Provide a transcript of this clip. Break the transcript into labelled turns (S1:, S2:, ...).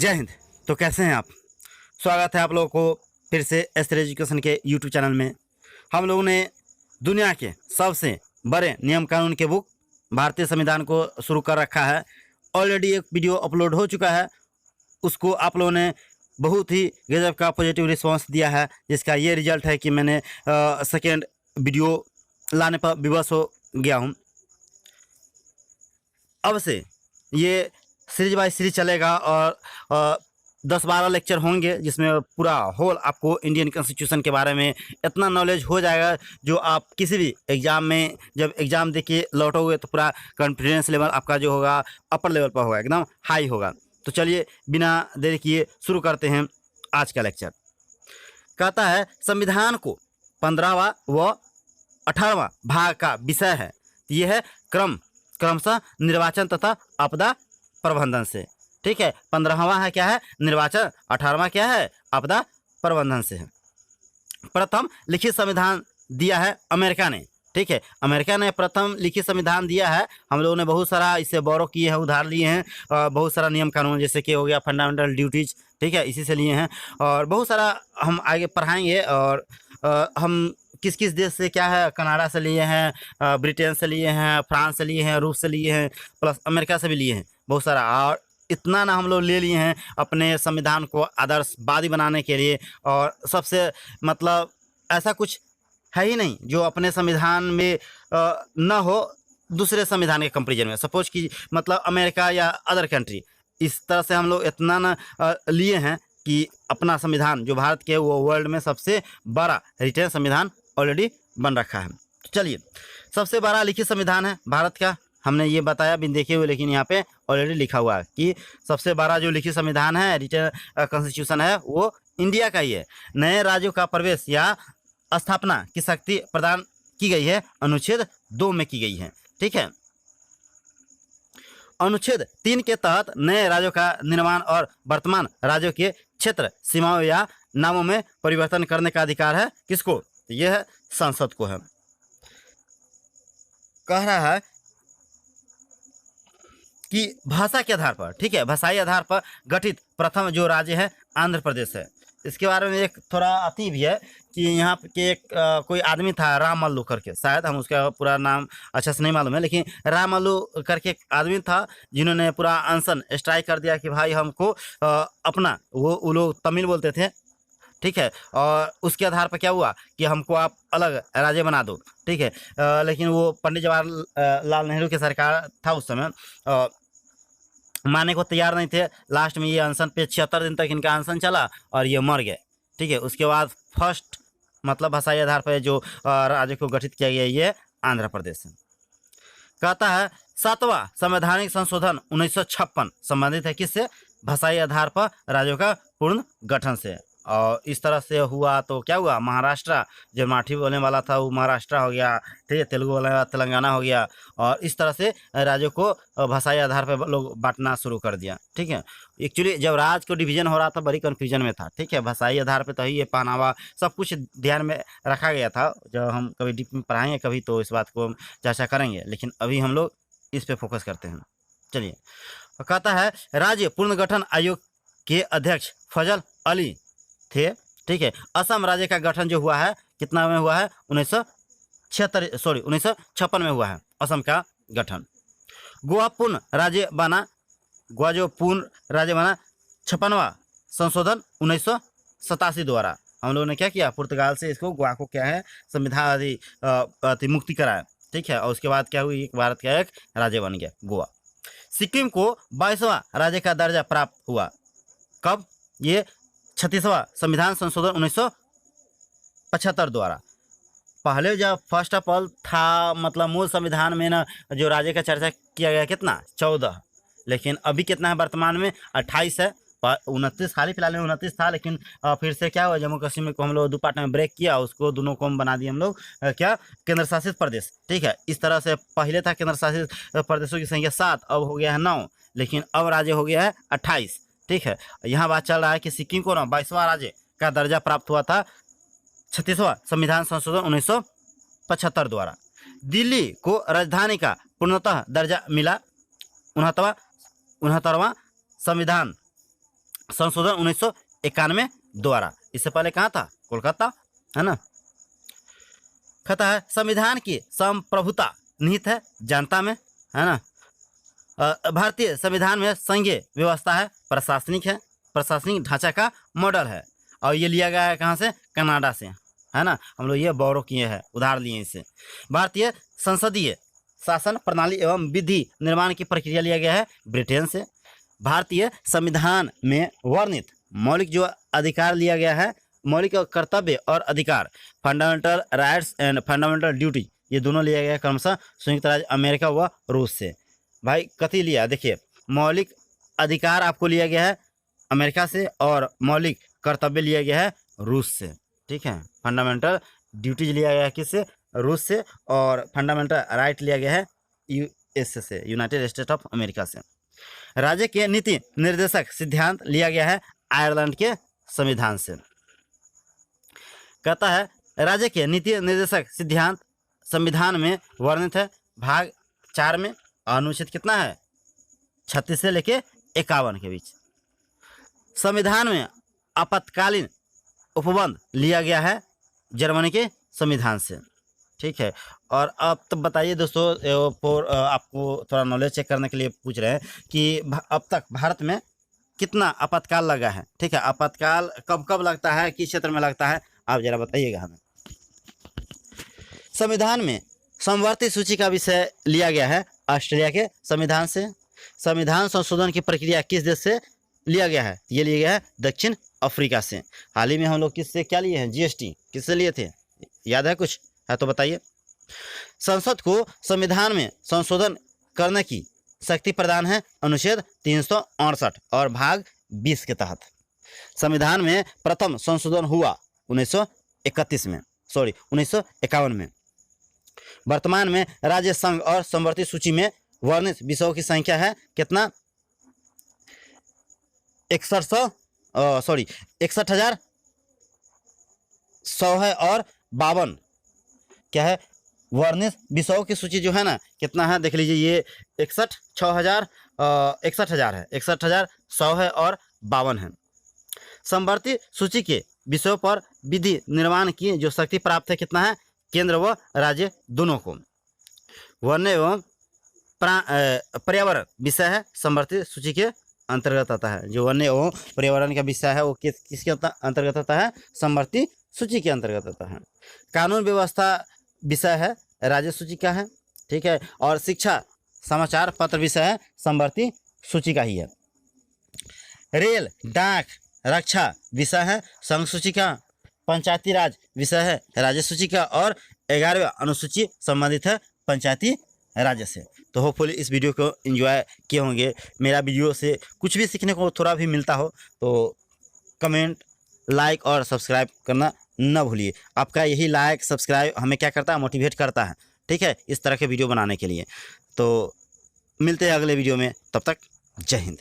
S1: जय हिंद। तो कैसे हैं आप? स्वागत है आप लोगों को फिर से एस्टर एजुकेशन के यूट्यूब चैनल में। हम लोगों ने दुनिया के सबसे बड़े नियम कानून के बुक भारतीय संविधान को शुरू कर रखा है। ऑलरेडी एक वीडियो अपलोड हो चुका है, उसको आप लोगों ने बहुत ही गजब का पॉजिटिव रिस्पांस दिया है, जिसका ये रिजल्ट है कि मैंने सेकेंड वीडियो लाने पर विवश हो गया हूँ। अब से ये सीरीज बाय सीरीज चलेगा और 10-12 लेक्चर होंगे, जिसमें पूरा होल आपको इंडियन कॉन्स्टिट्यूशन के बारे में इतना नॉलेज हो जाएगा जो आप किसी भी एग्ज़ाम में जब एग्ज़ाम दे के लौटोगे तो पूरा कॉन्फिडेंस लेवल आपका जो होगा अपर लेवल पर होगा, एकदम हाई होगा। तो चलिए बिना देरी किए शुरू करते हैं आज का लेक्चर। कहता है संविधान को 15वां व 18वां भाग का विषय है, ये है क्रमशः निर्वाचन तथा आपदा प्रबंधन से। ठीक है, 15वां है क्या है? निर्वाचन। 18वां क्या है? आपदा प्रबंधन से है। प्रथम लिखित संविधान दिया है अमेरिका ने। ठीक है, अमेरिका ने प्रथम लिखित संविधान दिया है। हम लोगों ने बहुत सारा इससे बोरो किए हैं, उधार लिए हैं, बहुत सारा नियम कानून जैसे कि हो गया फंडामेंटल ड्यूटीज, ठीक है, इसी से लिए हैं। और बहुत सारा हम आगे पढ़ाएंगे। और हम किस किस देश से क्या है, कनाडा से लिए हैं, ब्रिटेन से लिए हैं, फ्रांस से लिए हैं, रूस से लिए हैं, प्लस अमेरिका से भी लिए हैं बहुत सारा। और इतना ना हम लोग ले लिए हैं अपने संविधान को आदर्शवादी बनाने के लिए। और सबसे मतलब ऐसा कुछ है ही नहीं जो अपने संविधान में न हो दूसरे संविधान के कंपेरिजन में। सपोज कि मतलब अमेरिका या अदर कंट्री, इस तरह से हम लोग इतना ना लिए हैं कि अपना संविधान जो भारत के वो वर्ल्ड में सबसे बड़ा रिटेन संविधान ऑलरेडी बन रखा है। तो चलिए, सबसे बड़ा लिखित संविधान है भारत का, हमने ये बताया बिन देखे हुए, लेकिन यहाँ पे ऑलरेडी लिखा हुआ है कि सबसे बड़ा जो लिखित संविधान है, रिटेन कॉन्स्टिट्यूशन है, वो इंडिया का ही है। नए राज्यों का प्रवेश या स्थापना की शक्ति प्रदान की गई है, अनुच्छेद 2 में की गई है। ठीक है, अनुच्छेद 3 के तहत नए राज्यों का निर्माण और वर्तमान राज्यों के क्षेत्र सीमाओं या नामों में परिवर्तन करने का अधिकार है किसको? यह है संसद को है। कह रहा है कि भाषा के आधार पर, ठीक है, भाषाई आधार पर गठित प्रथम जो राज्य है आंध्र प्रदेश है। इसके बारे में एक थोड़ा अति भी है कि यहाँ के एक कोई आदमी था रामल्लू करके, शायद हम उसका पूरा नाम अच्छा से नहीं मालूम है, लेकिन रामल्लू करके एक आदमी था जिन्होंने पूरा अनशन स्ट्राइक कर दिया कि भाई हमको अपना, वो लोग तमिल बोलते थे, ठीक है, और उसके आधार पर क्या हुआ कि हमको आप अलग राज्य बना दो। ठीक है, लेकिन वो पंडित जवाहरलाल नेहरू की सरकार था उस समय, मानने को तैयार नहीं थे। लास्ट में ये अनशन पे 76 दिन तक इनका अनशन चला और ये मर गए। ठीक है, उसके बाद फर्स्ट मतलब भाषाई आधार पर जो राज्य को गठित किया गया ये आंध्र प्रदेश है। कहता है 7वां संवैधानिक संशोधन 1956 संबंधित है किससे? भाषाई आधार पर राज्यों का पूर्ण गठन से। और इस तरह से हुआ तो क्या हुआ, महाराष्ट्र, जो मराठी बोलने वाला था वो महाराष्ट्र हो गया, ठीक है, तेलुगु बोलने वाला तेलंगाना हो गया। और इस तरह से राज्यों को भाषाई आधार पर लोग बांटना शुरू कर दिया। ठीक है, एक्चुअली जब राज्य को डिवीजन हो रहा था बड़ी कन्फ्यूजन में था। ठीक है, भाषाई आधार पर तो ये पहनावा सब कुछ ध्यान में रखा गया था। जब हम कभी डीप में पढ़ाएंगे कभी तो इस बात को हम चर्चा करेंगे, लेकिन अभी हम लोग इस पर फोकस करते हैं। चलिए, कहता है राज्य पुनर्गठन आयोग के अध्यक्ष फजल अली थे। ठीक है, असम राज्य का गठन जो हुआ है कितना में हुआ है? 1956 में हुआ है असम का गठन। गोवा पूर्ण राज्य बना, गोवा जो पूर्ण राज्य बना 56वां संशोधन 1987 द्वारा। हम लोगों ने क्या किया, पुर्तगाल से इसको गोवा को क्या है संविधान आदि मुक्ति कराया। ठीक है, और उसके बाद क्या हुई, भारत का एक राज्य बन गया गोवा। सिक्किम को 22वां राज्य का दर्जा प्राप्त हुआ कब? ये 36वां संविधान संशोधन 1975 द्वारा। पहले जब फर्स्ट ऑफ ऑल था, मतलब मूल संविधान में ना जो राज्य का चर्चा किया गया कितना, 14, लेकिन अभी कितना है वर्तमान में? 28 है। 29 हाल ही फिलहाल में 29 था, लेकिन फिर से क्या हुआ, जम्मू कश्मीर को हम लोग 2 पार्ट में ब्रेक किया, उसको दोनों को हम बना दिए हम लोग क्या, केंद्र शासित प्रदेश। ठीक है, इस तरह से पहले था केंद्र शासित प्रदेशों की संख्या 7, अब हो गया है 9, लेकिन अब राज्य हो गया है 28। ठीक है, यहाँ बात चल रहा है कि सिक्किम को ना 22वां राज्य का दर्जा प्राप्त हुआ था 36वां संविधान संशोधन 1975 द्वारा। दिल्ली को राजधानी का पूर्णतः दर्जा मिला 69वां संविधान संशोधन 1991 द्वारा। इससे पहले कहाँ था? कोलकाता, है ना। कहता है संविधान की संप्रभुता निहित है जनता में, है ना। भारतीय संविधान में संघीय व्यवस्था है, प्रशासनिक ढांचा का मॉडल है। और ये लिया गया है कहाँ से? कनाडा से, है ना। हम लोग ये बोरो किए हैं, उधार लिए इसे। भारतीय संसदीय शासन प्रणाली एवं विधि निर्माण की प्रक्रिया लिया गया है ब्रिटेन से। भारतीय संविधान में वर्णित मौलिक जो अधिकार लिया गया है, मौलिक कर्तव्य और अधिकार, fundamental rights and fundamental duty, ये दोनों लिया गया है क्रमशः संयुक्त राज्य अमेरिका व रूस से। भाई कति लिया, देखिए मौलिक अधिकार आपको लिया गया है अमेरिका से और मौलिक कर्तव्य लिया गया है रूस से, ठीक है। फंडामेंटल ड्यूटीज लिया गया है किससे? रूस से। और फंडामेंटल राइट लिया गया है यूएस से, यूनाइटेड स्टेट ऑफ अमेरिका से। राज्य के नीति निर्देशक सिद्धांत लिया गया है आयरलैंड के संविधान से। कहता है राज्य के नीति निर्देशक सिद्धांत संविधान में वर्णित है भाग 4 में। अनुच्छेद कितना है? 36 से लेके 51 के बीच। संविधान में आपातकालीन उपबंध लिया गया है जर्मनी के संविधान से, ठीक है। और अब तो बताइए दोस्तों, आपको थोड़ा नॉलेज चेक करने के लिए पूछ रहे हैं कि अब तक भारत में कितना आपातकाल लगा है, ठीक है। आपातकाल कब कब लगता है, किस क्षेत्र में लगता है, आप जरा बताइएगा हमें। संविधान में समवर्ती सूची का विषय लिया गया है ऑस्ट्रेलिया के संविधान से। संविधान संशोधन की प्रक्रिया किस देश से लिया गया है? ये लिया गया है दक्षिण अफ्रीका से। हाल ही में हम लोग किससे क्या लिए हैं? जीएसटी किससे लिए थे? याद है कुछ है तो बताइए। संसद को संविधान में संशोधन करने की शक्ति प्रदान है अनुच्छेद 368 और भाग 20 के तहत। संविधान में प्रथम संशोधन हुआ 1951 में। वर्तमान में राज्य संघ और समवर्ती सूची में वर्णित विषयों की संख्या है कितना? 61,100 है और 52 क्या है? वर्णित विषयों की सूची जो है ना कितना है देख लीजिए, ये 61,100 है, 61,100 है और 52 है। समवर्ती सूची के विषयों पर विधि निर्माण की जो शक्ति प्राप्त है कितना है? केंद्र व राज्य दोनों को। वन्य एवं पर्यावरण विषय है समवर्ती सूची के अंतर्गत आता है। जो वन्य एवं पर्यावरण का विषय है वो किसके अंतर्गत आता है? समवर्ती सूची के अंतर्गत आता है। कानून व्यवस्था विषय है राज्य सूची का है, ठीक है। और शिक्षा समाचार पत्र विषय है समवर्ती सूची का ही है। रेल डाक रक्षा विषय है संघ सूची का। पंचायती राज विषय है राज्य सूची का और 11वें अनुसूची संबंधित है पंचायती राज्य से। तो होपफुली इस वीडियो को एंजॉय किए होंगे। मेरा वीडियो से कुछ भी सीखने को थोड़ा भी मिलता हो तो कमेंट, लाइक और सब्सक्राइब करना न भूलिए। आपका यही लाइक सब्सक्राइब हमें क्या करता है? मोटिवेट करता है, ठीक है, इस तरह के वीडियो बनाने के लिए। तो मिलते हैं अगले वीडियो में, तब तक जय हिंद।